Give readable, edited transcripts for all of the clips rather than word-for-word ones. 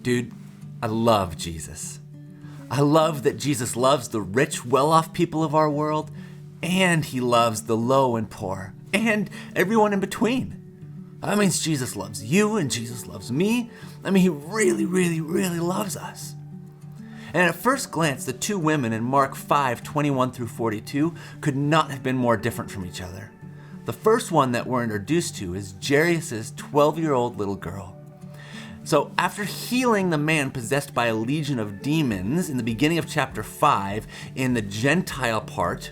Dude, I love Jesus. I love that Jesus loves the rich, well-off people of our world, and he loves the low and poor, and everyone in between. That means Jesus loves you, and Jesus loves me. He really, really, really loves us. And at first glance, the two women in Mark 5:21 through 42 could not have been more different from each other. The first one that we're introduced to is Jairus' 12-year-old little girl. So after healing the man possessed by a legion of demons in the beginning of chapter 5, in the Gentile part,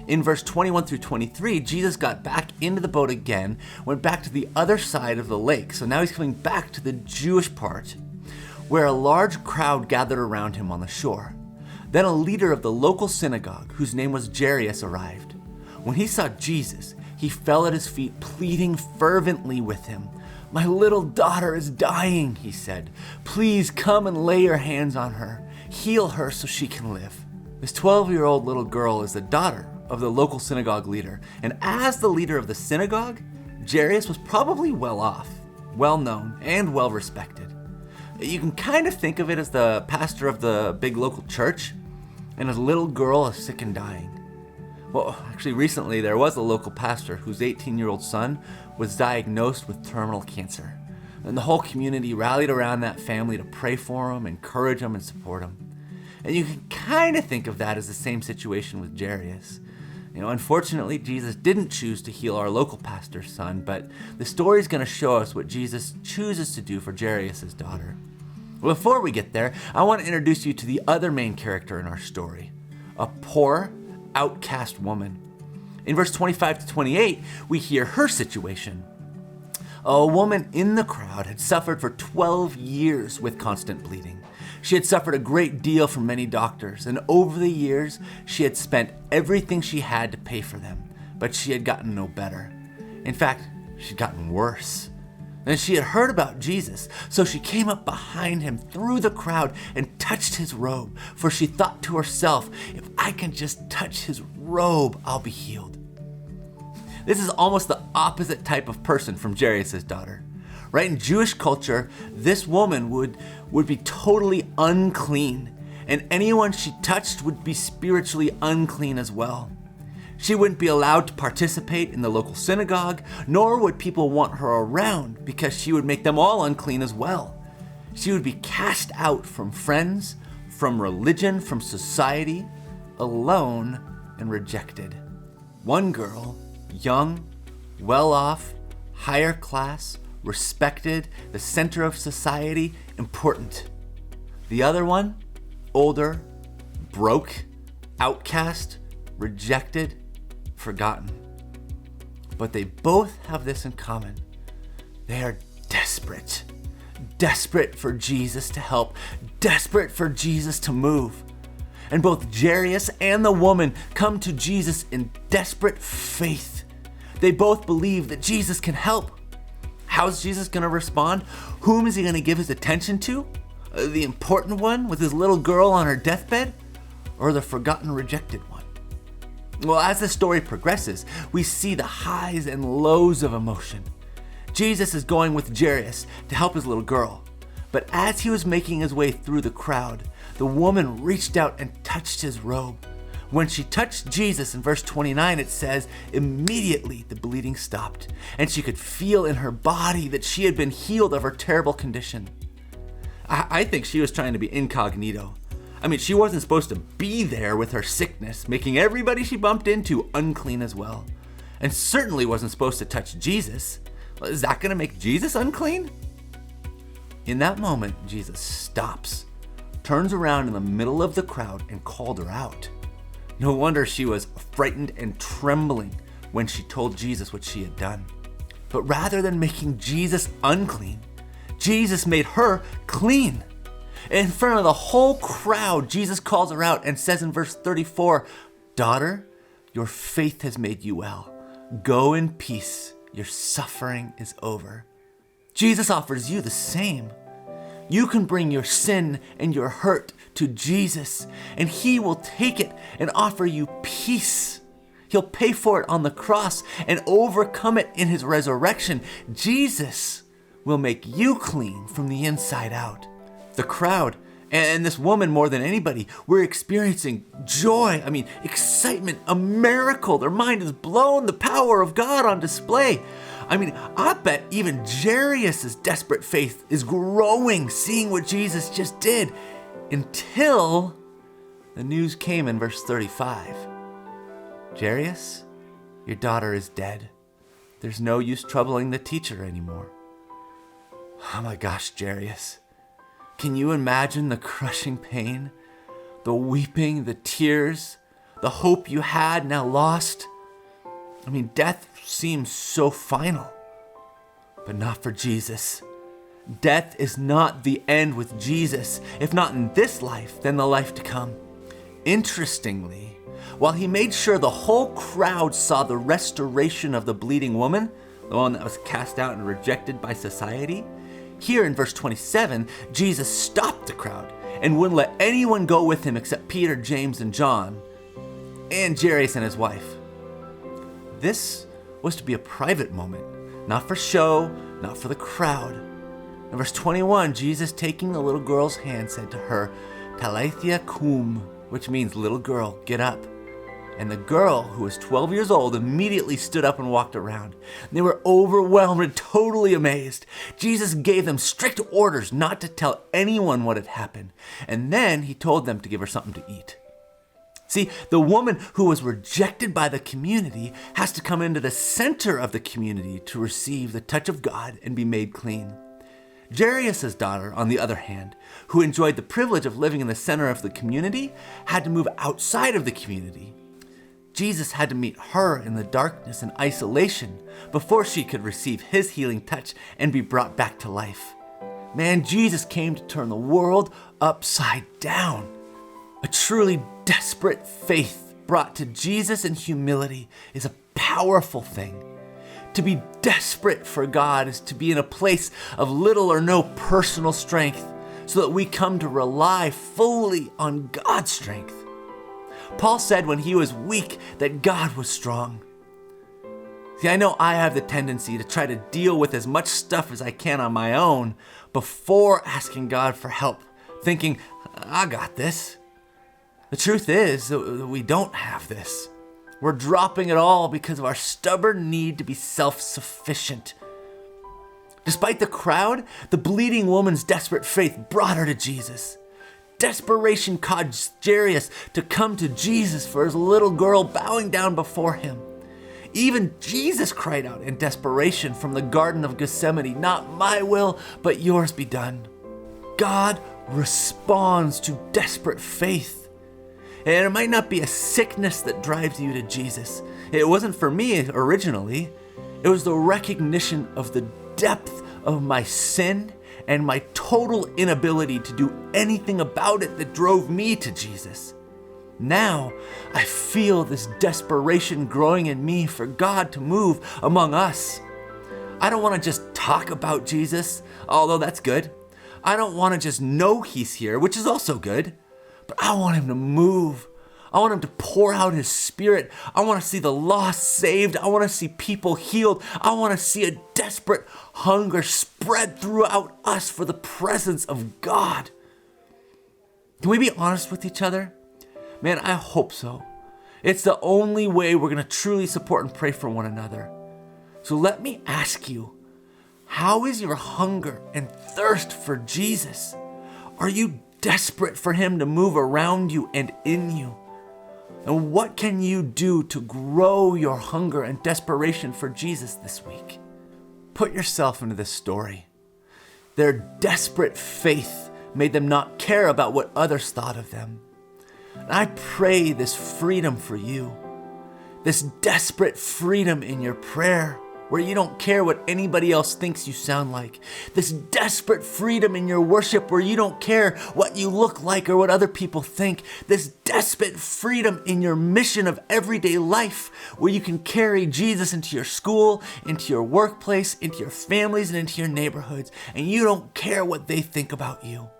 in verse 21 through 23, Jesus got back into the boat again, went back to the other side of the lake. So now he's coming back to the Jewish part, where a large crowd gathered around him on the shore. Then a leader of the local synagogue, whose name was Jairus, arrived. When he saw Jesus, he fell at his feet, pleading fervently with him. "My little daughter is dying," he said. "Please come and lay your hands on her. Heal her so she can live." This 12-year-old little girl is the daughter of the local synagogue leader. And as the leader of the synagogue, Jairus was probably well off, well known, and well respected. You can kind of think of it as the pastor of the big local church, and his little girl is sick and dying. Well, actually recently there was a local pastor whose 18-year-old son was diagnosed with terminal cancer. And the whole community rallied around that family to pray for him, encourage him, and support him. And you can kind of think of that as the same situation with Jairus. Unfortunately, Jesus didn't choose to heal our local pastor's son, but the story is going to show us what Jesus chooses to do for Jairus' daughter. Well, before we get there, I want to introduce you to the other main character in our story, a poor, outcast woman. In verse 25 to 28, we hear her situation. A woman in the crowd had suffered for 12 years with constant bleeding. She had suffered a great deal from many doctors, and over the years, she had spent everything she had to pay for them, but she had gotten no better. In fact, she'd gotten worse. And she had heard about Jesus, so she came up behind him through the crowd and touched his robe, for she thought to herself, if I can just touch his robe, I'll be healed. This is almost the opposite type of person from Jairus' daughter. Right? In Jewish culture, this woman would be totally unclean, and anyone she touched would be spiritually unclean as well. She wouldn't be allowed to participate in the local synagogue, nor would people want her around because she would make them all unclean as well. She would be cast out from friends, from religion, from society, alone and rejected. One girl, young, well-off, higher class, respected, the center of society, important. The other one, older, broke, outcast, rejected, forgotten. But they both have this in common. They are desperate. Desperate for Jesus to help. Desperate for Jesus to move. And both Jairus and the woman come to Jesus in desperate faith. They both believe that Jesus can help. How's Jesus going to respond? Whom is he going to give his attention to? The important one with his little girl on her deathbed? Or the forgotten, rejected one? Well, as the story progresses, we see the highs and lows of emotion. Jesus is going with Jairus to help his little girl. But as he was making his way through the crowd, the woman reached out and touched his robe. When she touched Jesus in verse 29, it says, immediately the bleeding stopped, and she could feel in her body that she had been healed of her terrible condition. I think she was trying to be incognito. She wasn't supposed to be there with her sickness, making everybody she bumped into unclean as well. And certainly wasn't supposed to touch Jesus. Is that going to make Jesus unclean? In that moment, Jesus stops, turns around in the middle of the crowd, and called her out. No wonder she was frightened and trembling when she told Jesus what she had done. But rather than making Jesus unclean, Jesus made her clean. In front of the whole crowd, Jesus calls her out and says in verse 34, "Daughter, your faith has made you well. Go in peace. Your suffering is over." Jesus offers you the same. You can bring your sin and your hurt to Jesus, and he will take it and offer you peace. He'll pay for it on the cross and overcome it in his resurrection. Jesus will make you clean from the inside out. The crowd and this woman, more than anybody, were experiencing joy. Excitement, a miracle. Their mind is blown, the power of God on display. I bet even Jairus' desperate faith is growing, seeing what Jesus just did, until the news came in verse 35. Jairus, your daughter is dead. There's no use troubling the teacher anymore. Oh my gosh, Jairus. Can you imagine the crushing pain, the weeping, the tears, the hope you had now lost? Death seems so final, but not for Jesus. Death is not the end with Jesus. If not in this life, then the life to come. Interestingly, while he made sure the whole crowd saw the restoration of the bleeding woman, the one that was cast out and rejected by society, here in verse 27, Jesus stopped the crowd and wouldn't let anyone go with him except Peter, James, and John, and Jairus and his wife. This was to be a private moment, not for show, not for the crowd. In verse 21, Jesus, taking the little girl's hand, said to her, Talitha cum, which means, little girl, get up. And the girl, who was 12 years old, immediately stood up and walked around. They were overwhelmed and totally amazed. Jesus gave them strict orders not to tell anyone what had happened. And then he told them to give her something to eat. See, the woman who was rejected by the community has to come into the center of the community to receive the touch of God and be made clean. Jairus' daughter, on the other hand, who enjoyed the privilege of living in the center of the community, had to move outside of the community. Jesus had to meet her in the darkness and isolation before she could receive his healing touch and be brought back to life. Man, Jesus came to turn the world upside down. A truly desperate faith brought to Jesus in humility is a powerful thing. To be desperate for God is to be in a place of little or no personal strength so that we come to rely fully on God's strength. Paul said when he was weak that God was strong. See, I know I have the tendency to try to deal with as much stuff as I can on my own before asking God for help, thinking, I got this. The truth is that we don't have this. We're dropping it all because of our stubborn need to be self-sufficient. Despite the crowd, the bleeding woman's desperate faith brought her to Jesus. Desperation caused Jairus to come to Jesus for his little girl bowing down before him. Even Jesus cried out in desperation from the Garden of Gethsemane, not my will, but yours be done. God responds to desperate faith. And it might not be a sickness that drives you to Jesus. It wasn't for me originally. It was the recognition of the depth of my sin and my total inability to do anything about it that drove me to Jesus. Now, I feel this desperation growing in me for God to move among us. I don't want to just talk about Jesus, although that's good. I don't want to just know he's here, which is also good. But I want him to move. I want him to pour out his spirit. I want to see the lost saved. I want to see people healed. I want to see a desperate hunger spread throughout us for the presence of God. Can we be honest with each other? Man, I hope so. It's the only way we're going to truly support and pray for one another. So let me ask you, how is your hunger and thirst for Jesus? Are you desperate for him to move around you and in you? And what can you do to grow your hunger and desperation for Jesus this week? Put yourself into this story. Their desperate faith made them not care about what others thought of them. And I pray this freedom for you, this desperate freedom in your prayer, where you don't care what anybody else thinks you sound like. This desperate freedom in your worship where you don't care what you look like or what other people think. This desperate freedom in your mission of everyday life where you can carry Jesus into your school, into your workplace, into your families, and into your neighborhoods, and you don't care what they think about you.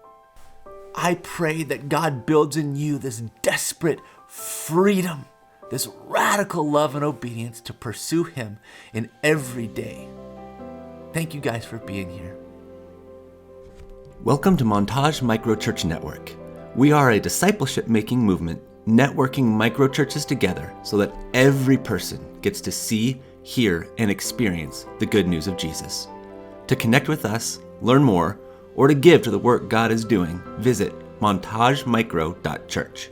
I pray that God builds in you this desperate freedom, this radical love and obedience to pursue him in every day. Thank you guys for being here. Welcome to Montage Micro Church Network. We are a discipleship-making movement, networking micro churches together so that every person gets to see, hear, and experience the good news of Jesus. To connect with us, learn more, or to give to the work God is doing, visit montagemicro.church.